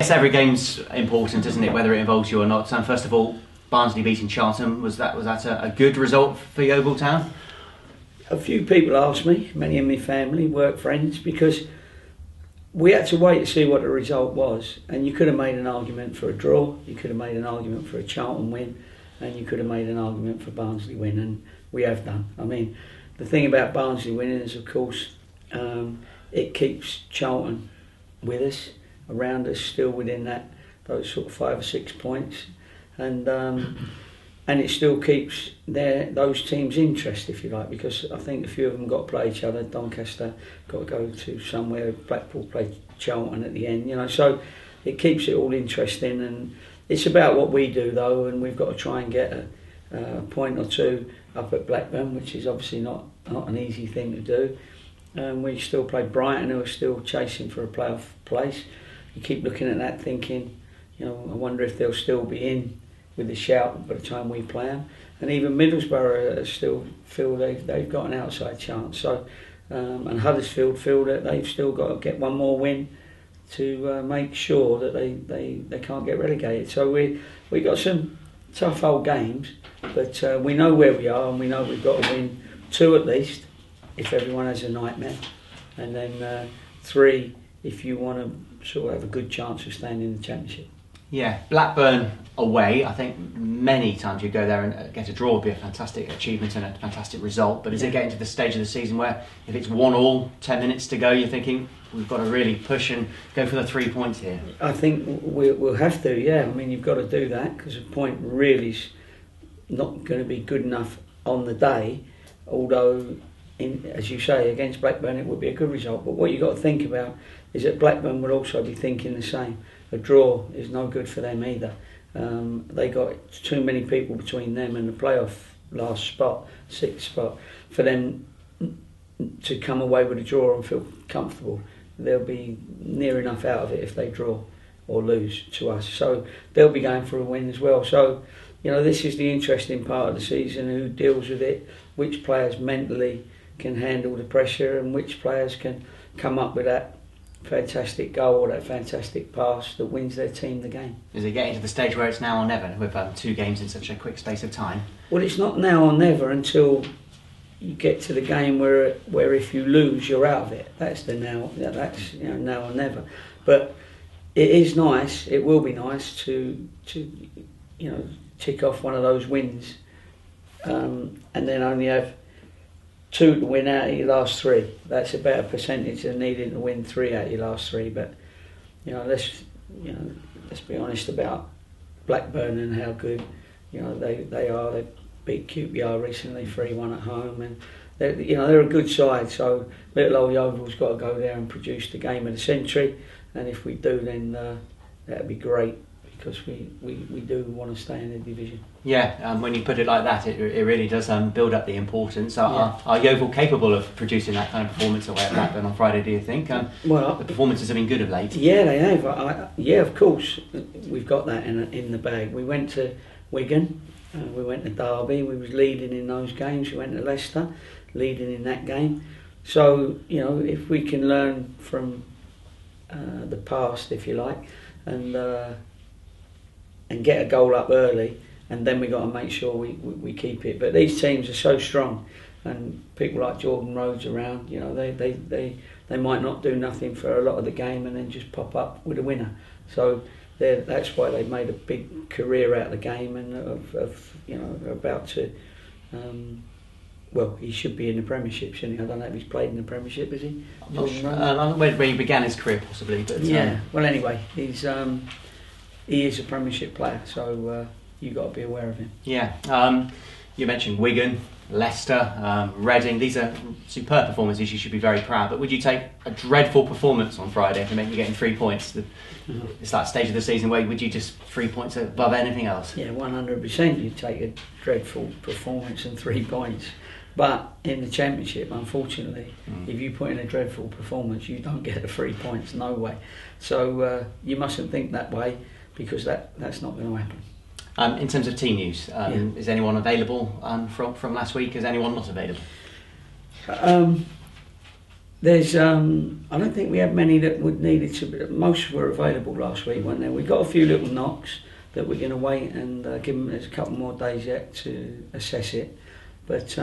Yes, every game's important, isn't it, whether it involves you or not. First of all, Barnsley beating Charlton, was that a good result for Yeovil Town? A few people asked me, many in my family, work friends, because we had to wait to see what the result was, and you could have made an argument for a draw, you could have made an argument for a Charlton win, and you could have made an argument for Barnsley win, and we have done. I mean, the thing about Barnsley winning is, of course, it keeps Charlton with us, around us, still within those sort of 5 or 6 points, and it still keeps those teams' interest, if you like, because I think a few of them got to play each other. Doncaster got to go to somewhere. Blackpool played Charlton at the end, so it keeps it all interesting. And it's about what we do, though, and we've got to try and get a point or two up at Blackburn, which is obviously not an easy thing to do. We still play Brighton, who are still chasing for a playoff place. You keep looking at that, thinking, I wonder if they'll still be in with the shout by the time we play them. And even Middlesbrough still feel they've got an outside chance. So, and Huddersfield feel that they've still got to get one more win to make sure that they can't get relegated. So we got some tough old games, but we know where we are, and we know we've got to win 2 at least if everyone has a nightmare, and then 3 if you want to sort of have a good chance of staying in the Championship. Yeah, Blackburn away, I think many times you go there and get a draw would be a fantastic achievement and a fantastic result, but is it getting to the stage of the season where if it's 1-1, 10 minutes to go, you're thinking we've got to really push and go for the 3 points here? I think we'll have to, yeah. I mean, you've got to do that, because a point really is not going to be good enough on the day, although, as you say, against Blackburn it would be a good result. But what you've got to think about is that Blackburn would also be thinking the same. A draw is no good for them either. They got too many people between them and the playoff last spot, 6th spot, for them to come away with a draw and feel comfortable. They'll be near enough out of it if they draw or lose to us. So they'll be going for a win as well. So, this is the interesting part of the season, who deals with it, which players mentally can handle the pressure, and which players can come up with that fantastic goal or that fantastic pass that wins their team the game. Is it getting to the stage where it's now or never with 2 games in such a quick space of time? Well, it's not now or never until you get to the game where if you lose, you're out of it. That's the now. That's now or never. But it is nice. It will be nice to tick off one of those wins, and then only have 2 to win out of your last 3. That's a better percentage than needing to win 3 out of your last 3. But let's be honest about Blackburn and how good they are. They beat QPR recently 3-1 at home, and they're a good side. So little old Yeovil's got to go there and produce the game of the century. And if we do, then that'd be great, because we do want to stay in the division. Yeah, when you put it like that, it really does build up the importance. Are Yeovil capable of producing that kind of performance away at Blackburn on Friday, do you think? Well, the performances have been good of late. Yeah, they have. Yeah, of course, we've got that in the bag. We went to Wigan, we went to Derby, we was leading in those games. We went to Leicester, leading in that game. So, if we can learn from the past, if you like, and get a goal up early, and then we got to make sure we keep it. But these teams are so strong, and people like Jordan Rhodes around, they might not do nothing for a lot of the game and then just pop up with a winner. So that's why they've made a big career out of the game, and are about to. Well, he should be in the Premiership, shouldn't he? I don't know if he's played in the Premiership, has he? I'm not sure. Where he began his career, possibly. But yeah. Well, anyway, he is a Premiership player, so you've got to be aware of him. Yeah. You mentioned Wigan, Leicester, Reading. These are superb performances. You should be very proud. But would you take a dreadful performance on Friday to make you getting 3 points? It's that stage of the season where would you just 3 points above anything else? Yeah, 100%. You'd take a dreadful performance and 3 points. But in the Championship, unfortunately, if you put in a dreadful performance, you don't get the 3 points. No way. So you mustn't think that way, because that's not going to happen. In terms of team news, is anyone available from last week? Is anyone not available? There's, I don't think we have many that would needed to be. Most were available last week, weren't there? We got a few little knocks that we're going to wait and give them. There's a couple more days yet to assess it, but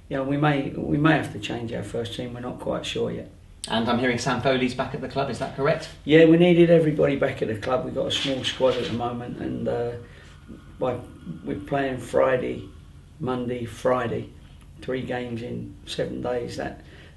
we may have to change our first team. We're not quite sure yet. And I'm hearing Sam Foley's back at the club. Is that correct? Yeah, we needed everybody back at the club. We've got a small squad at the moment, and we're playing Friday, Monday, Friday, 3 games in 7 days.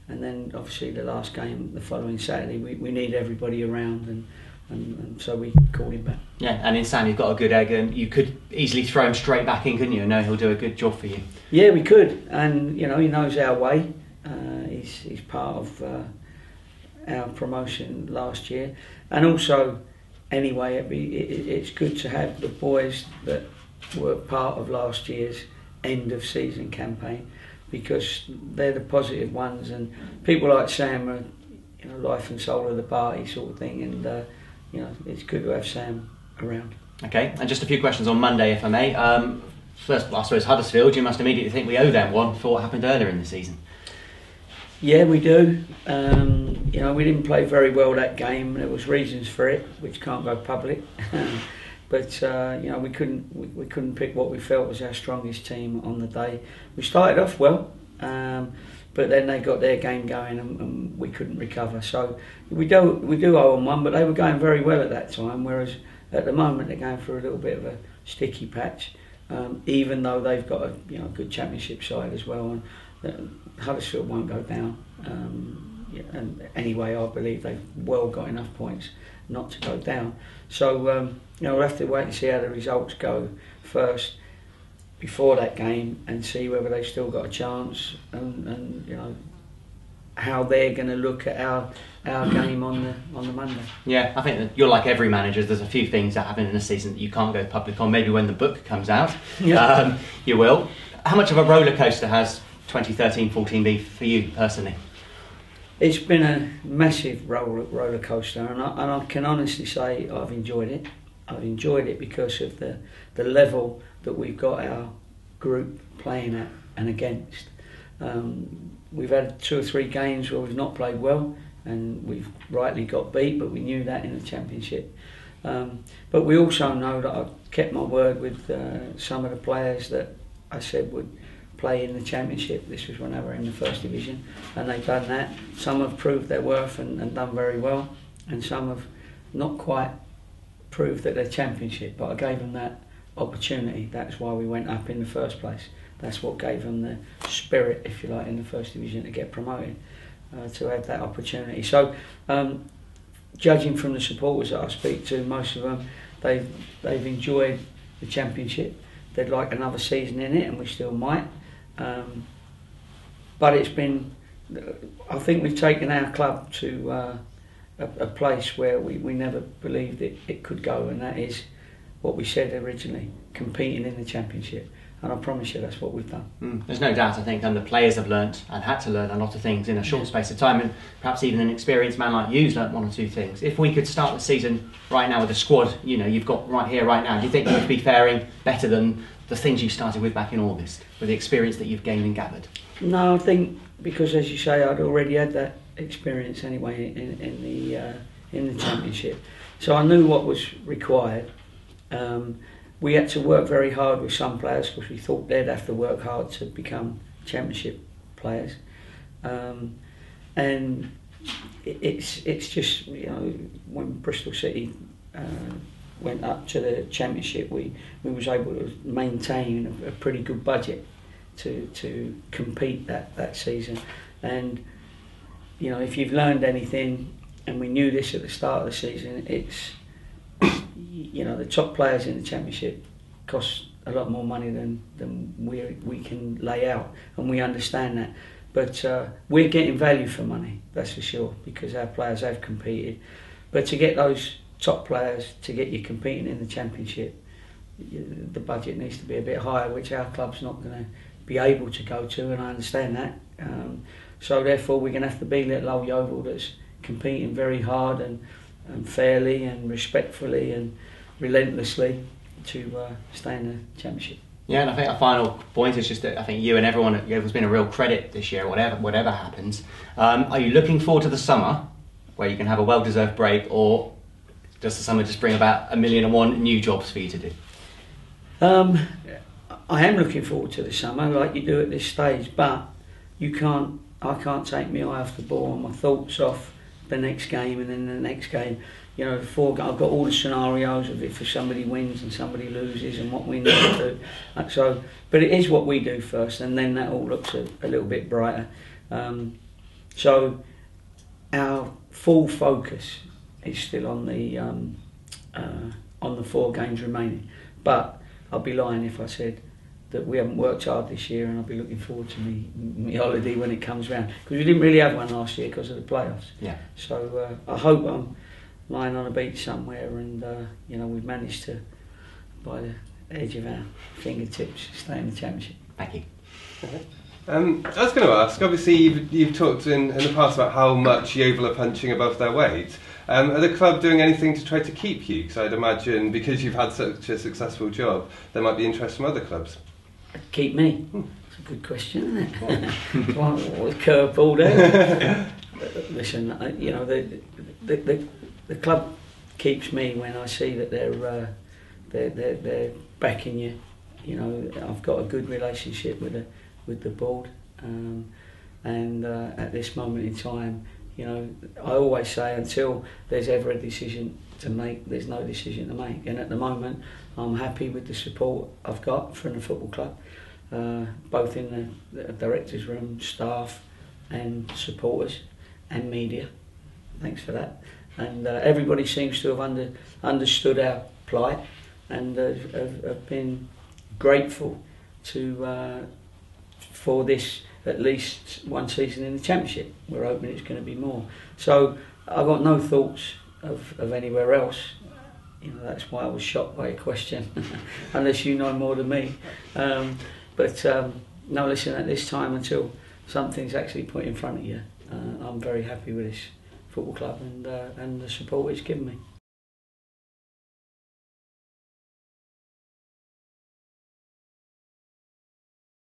And then obviously the last game the following Saturday. We need everybody around, and so we called him back. Yeah, and in Sam you've got a good egg, and you could easily throw him straight back in, couldn't you? And know he'll do a good job for you. Yeah, we could, and he knows our way. He's part of our promotion last year, and also anyway it's good to have the boys that were part of last year's end of season campaign, because they're the positive ones, and people like Sam are life and soul of the party sort of thing, and it's good to have Sam around. Okay, and just a few questions on Monday, if I may. First, I suppose Huddersfield, you must immediately think we owe them one for what happened earlier in the season. Yeah, we do. We didn't play very well that game. There was reasons for it, which can't go public. But we couldn't pick what we felt was our strongest team on the day. We started off well, but then they got their game going and we couldn't recover. So we do owe them one, but they were going very well at that time. Whereas at the moment they're going through a little bit of a sticky patch, even though they've got a good Championship side as well. And Huddersfield won't go down. And anyway, I believe they've well got enough points not to go down. So we'll have to wait and see how the results go first before that game, and see whether they've still got a chance, and how they're going to look at our game on the Monday. Yeah, I think that you're like every manager. There's a few things that happen in a season that you can't go public on. Maybe when the book comes out, you will. How much of a roller coaster has 2013-14 been for you personally? It's been a massive roller coaster, and I can honestly say I've enjoyed it. I've enjoyed it because of the level that we've got our group playing at and against. We've had 2 or 3 games where we've not played well, and we've rightly got beat, but we knew that in the Championship. But we also know that I've kept my word with some of the players that I said would play in the Championship. This was when they were in the First Division, and they've done that. Some have proved their worth and done very well, and some have not quite proved that they're Championship, but I gave them that opportunity. That's why we went up in the first place. That's what gave them the spirit, if you like, in the First Division to get promoted, to have that opportunity. So judging from the supporters that I speak to, most of them, they've enjoyed the Championship. They'd like another season in it, and we still might. But it's been, I think we've taken our club to a place where we never believed it could go, and that is what we said originally, competing in the Championship. And I promise you that's what we've done. There's no doubt, I think, and the players have learnt and had to learn a lot of things in a short space of time, and perhaps even an experienced man like you's learnt 1 or 2 things. If we could start the season right now with the squad you've got right here, right now, do you think you would be faring better than the things you started with back in August, with the experience that you've gained and gathered? No, I think because, as you say, I'd already had that experience anyway in the Championship, so I knew what was required. We had to work very hard with some players because we thought they'd have to work hard to become Championship players, and it's just when Bristol City went up to the Championship, we was able to maintain a pretty good budget to compete that season. And if you've learned anything, and we knew this at the start of the season, it's the top players in the Championship cost a lot more money than we can lay out, and we understand that. But we're getting value for money, that's for sure, because our players have competed. But to get those top players, to get you competing in the Championship, the budget needs to be a bit higher, which our club's not going to be able to go to, and I understand that. So therefore we're going to have to be little old Yeovil that's competing very hard and fairly and respectfully and relentlessly to stay in the Championship. Yeah, and I think a final point is just that I think you and everyone at Yeovil's been a real credit this year, whatever happens. Are you looking forward to the summer, where you can have a well-deserved break, or does the summer just bring about 1,000,001 new jobs for you to do? I am looking forward to the summer, like you do at this stage, but I can't take my eye off the ball and my thoughts off the next game and then the next game. You know, I've got all the scenarios of if somebody wins and somebody loses and what we need to do. So, but it is what we do first, and then that all looks a little bit brighter. So our full focus is still on the 4 games remaining. But I'd be lying if I said that we haven't worked hard this year, and I'll be looking forward to me holiday when it comes round, because we didn't really have one last year because of the playoffs. Yeah. So I hope I'm lying on a beach somewhere, and we've managed to, by the edge of our fingertips, stay in the Championship. Thank you. I was going to ask, obviously you've talked in the past about how much Yeovil are punching above their weight. Are the club doing anything to try to keep you? Because I'd imagine, because you've had such a successful job, there might be interest from other clubs. Keep me? That's a good question, isn't it? What a curveball there. Listen, the club keeps me when I see that they're backing you. You know, I've got a good relationship with the board, and at this moment in time, you know, I always say until there's ever a decision to make, there's no decision to make. And at the moment, I'm happy with the support I've got from the football club, both in the directors' room, staff, and supporters, and media. Thanks for that. And everybody seems to have understood our plight, and have been grateful for this at least one season in the Championship. We're hoping it's going to be more. So I've got no thoughts of anywhere else. You know, that's why I was shocked by your question, unless you know more than me. But no, listen, at this time, until something's actually put in front of you, I'm very happy with this football club and the support it's given me.